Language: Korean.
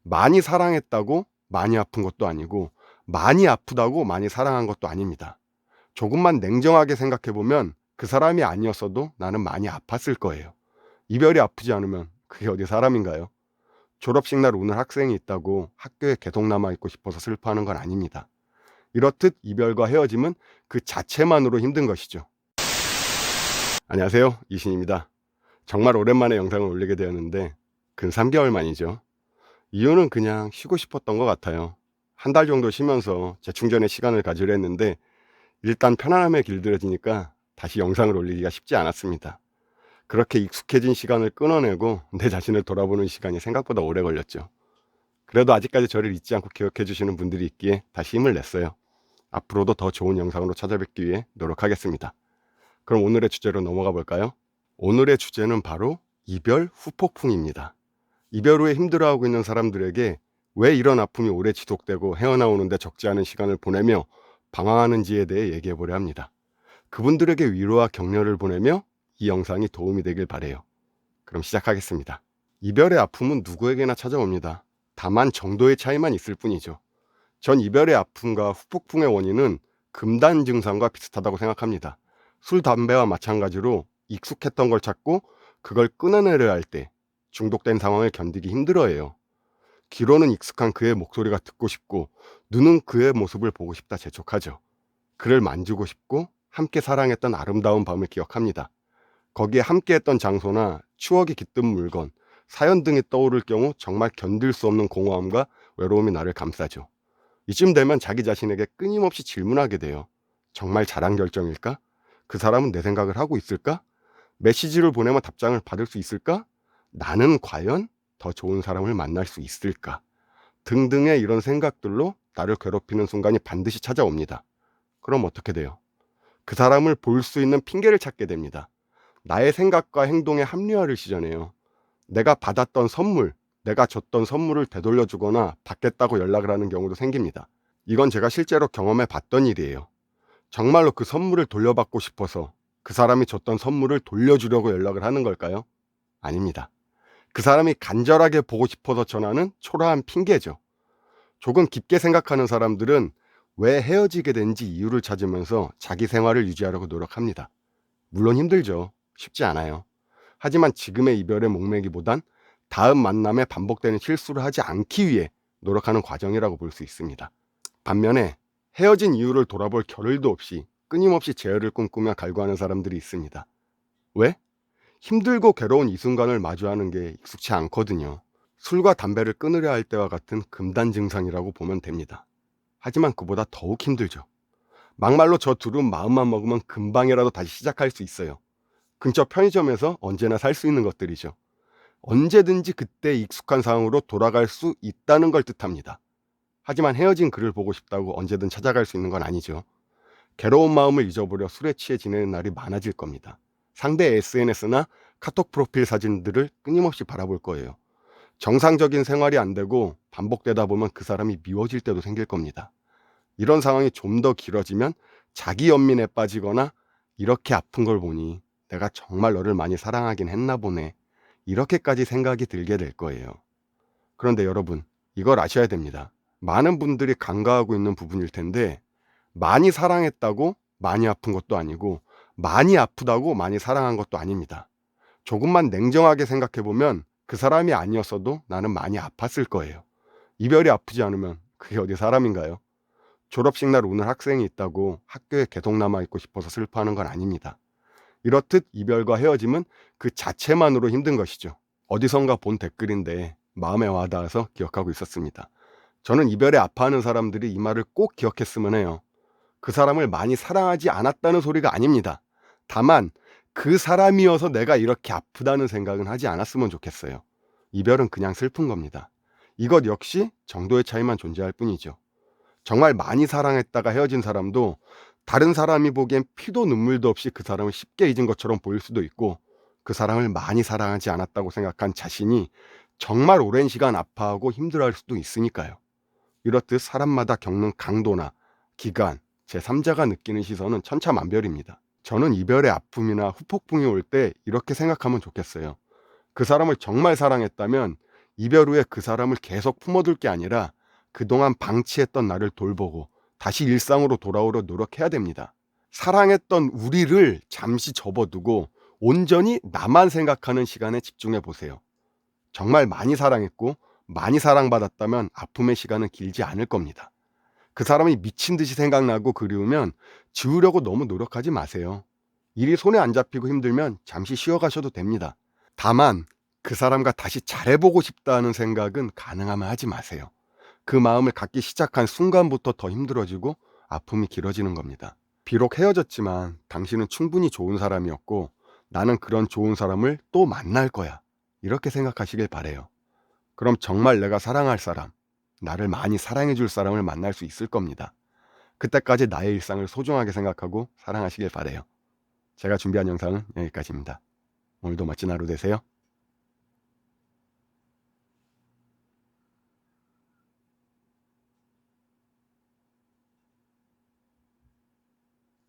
많이 사랑했다고 많이 아픈 것도 아니고 많이 아프다고 많이 사랑한 것도 아닙니다. 조금만 냉정하게 생각해보면 그 사람이 아니었어도 나는 많이 아팠을 거예요. 이별이 아프지 않으면 그게 어디 사람인가요? 졸업식 날 우는 학생이 있다고 학교에 계속 남아있고 싶어서 슬퍼하는 건 아닙니다. 이렇듯 이별과 헤어짐은 그 자체만으로 힘든 것이죠. 안녕하세요, 이신입니다. 정말 오랜만에 영상을 올리게 되었는데 근 3개월 만이죠. 이유는 그냥 쉬고 싶었던 것 같아요. 한 달 정도 쉬면서 재충전의 시간을 가지려 했는데 일단 편안함에 길들여지니까 다시 영상을 올리기가 쉽지 않았습니다. 그렇게 익숙해진 시간을 끊어내고 내 자신을 돌아보는 시간이 생각보다 오래 걸렸죠. 그래도 아직까지 저를 잊지 않고 기억해 주시는 분들이 있기에 다시 힘을 냈어요. 앞으로도 더 좋은 영상으로 찾아뵙기 위해 노력하겠습니다. 그럼 오늘의 주제로 넘어가 볼까요? 오늘의 주제는 바로 이별 후폭풍입니다. 이별 후에 힘들어하고 있는 사람들에게 왜 이런 아픔이 오래 지속되고 헤어나오는데 적지 않은 시간을 보내며 방황하는지에 대해 얘기해 보려 합니다. 그분들에게 위로와 격려를 보내며 이 영상이 도움이 되길 바래요. 그럼 시작하겠습니다. 이별의 아픔은 누구에게나 찾아옵니다. 다만 정도의 차이만 있을 뿐이죠. 전 이별의 아픔과 후폭풍의 원인은 금단 증상과 비슷하다고 생각합니다. 술, 담배와 마찬가지로 익숙했던 걸 찾고 그걸 끊어내려 할 때 중독된 상황을 견디기 힘들어해요. 귀로는 익숙한 그의 목소리가 듣고 싶고 눈은 그의 모습을 보고 싶다 재촉하죠. 그를 만지고 싶고 함께 사랑했던 아름다운 밤을 기억합니다. 거기에 함께했던 장소나 추억이 깃든 물건, 사연 등이 떠오를 경우 정말 견딜 수 없는 공허함과 외로움이 나를 감싸죠. 이쯤 되면 자기 자신에게 끊임없이 질문하게 돼요. 정말 잘한 결정일까? 그 사람은 내 생각을 하고 있을까? 메시지를 보내면 답장을 받을 수 있을까? 나는 과연 더 좋은 사람을 만날 수 있을까? 등등의 이런 생각들로 나를 괴롭히는 순간이 반드시 찾아옵니다. 그럼 어떻게 돼요? 그 사람을 볼 수 있는 핑계를 찾게 됩니다. 나의 생각과 행동의 합리화를 시전해요. 내가 받았던 선물, 내가 줬던 선물을 되돌려주거나 받겠다고 연락을 하는 경우도 생깁니다. 이건 제가 실제로 경험해 봤던 일이에요. 정말로 그 선물을 돌려받고 싶어서 그 사람이 줬던 선물을 돌려주려고 연락을 하는 걸까요? 아닙니다. 그 사람이 간절하게 보고 싶어서 전하는 초라한 핑계죠. 조금 깊게 생각하는 사람들은 왜 헤어지게 된지 이유를 찾으면서 자기 생활을 유지하려고 노력합니다. 물론 힘들죠. 쉽지 않아요. 하지만 지금의 이별의 목매기보단 다음 만남에 반복되는 실수를 하지 않기 위해 노력하는 과정이라고 볼 수 있습니다. 반면에 헤어진 이유를 돌아볼 겨를도 없이 끊임없이 재회를 꿈꾸며 갈구하는 사람들이 있습니다. 왜? 힘들고 괴로운 이 순간을 마주하는 게 익숙치 않거든요. 술과 담배를 끊으려 할 때와 같은 금단 증상이라고 보면 됩니다. 하지만 그보다 더욱 힘들죠. 막말로 저 둘은 마음만 먹으면 금방이라도 다시 시작할 수 있어요. 근처 편의점에서 언제나 살 수 있는 것들이죠. 언제든지 그때 익숙한 상황으로 돌아갈 수 있다는 걸 뜻합니다. 하지만 헤어진 그를 보고 싶다고 언제든 찾아갈 수 있는 건 아니죠. 괴로운 마음을 잊어버려 술에 취해 지내는 날이 많아질 겁니다. 상대의 SNS나 카톡 프로필 사진들을 끊임없이 바라볼 거예요. 정상적인 생활이 안 되고 반복되다 보면 그 사람이 미워질 때도 생길 겁니다. 이런 상황이 좀 더 길어지면 자기 연민에 빠지거나 이렇게 아픈 걸 보니 내가 정말 너를 많이 사랑하긴 했나 보네. 이렇게까지 생각이 들게 될 거예요. 그런데 여러분, 이걸 아셔야 됩니다. 많은 분들이 간과하고 있는 부분일 텐데 많이 사랑했다고 많이 아픈 것도 아니고 많이 아프다고 많이 사랑한 것도 아닙니다. 조금만 냉정하게 생각해보면 그 사람이 아니었어도 나는 많이 아팠을 거예요. 이별이 아프지 않으면 그게 어디 사람인가요? 졸업식 날 우는 학생이 있다고 학교에 계속 남아있고 싶어서 슬퍼하는 건 아닙니다. 이렇듯 이별과 헤어짐은 그 자체만으로 힘든 것이죠. 어디선가 본 댓글인데 마음에 와닿아서 기억하고 있었습니다. 저는 이별에 아파하는 사람들이 이 말을 꼭 기억했으면 해요. 그 사람을 많이 사랑하지 않았다는 소리가 아닙니다. 다만 그 사람이어서 내가 이렇게 아프다는 생각은 하지 않았으면 좋겠어요. 이별은 그냥 슬픈 겁니다. 이것 역시 정도의 차이만 존재할 뿐이죠. 정말 많이 사랑했다가 헤어진 사람도 다른 사람이 보기엔 피도 눈물도 없이 그 사람을 쉽게 잊은 것처럼 보일 수도 있고, 그 사람을 많이 사랑하지 않았다고 생각한 자신이 정말 오랜 시간 아파하고 힘들어할 수도 있으니까요. 이렇듯 사람마다 겪는 강도나 기간, 제3자가 느끼는 시선은 천차만별입니다. 저는 이별의 아픔이나 후폭풍이 올 때 이렇게 생각하면 좋겠어요. 그 사람을 정말 사랑했다면 이별 후에 그 사람을 계속 품어둘 게 아니라 그동안 방치했던 나를 돌보고 다시 일상으로 돌아오려 노력해야 됩니다. 사랑했던 우리를 잠시 접어두고 온전히 나만 생각하는 시간에 집중해 보세요. 정말 많이 사랑했고 많이 사랑받았다면 아픔의 시간은 길지 않을 겁니다. 그 사람이 미친 듯이 생각나고 그리우면 지우려고 너무 노력하지 마세요. 일이 손에 안 잡히고 힘들면 잠시 쉬어가셔도 됩니다. 다만 그 사람과 다시 잘해보고 싶다는 생각은 가능하면 하지 마세요. 그 마음을 갖기 시작한 순간부터 더 힘들어지고 아픔이 길어지는 겁니다. 비록 헤어졌지만 당신은 충분히 좋은 사람이었고 나는 그런 좋은 사람을 또 만날 거야. 이렇게 생각하시길 바래요. 그럼 정말 내가 사랑할 사람, 나를 많이 사랑해 줄 사람을 만날 수 있을 겁니다. 그때까지 나의 일상을 소중하게 생각하고 사랑하시길 바래요. 제가 준비한 영상은 여기까지입니다. 오늘도 멋진 하루 되세요.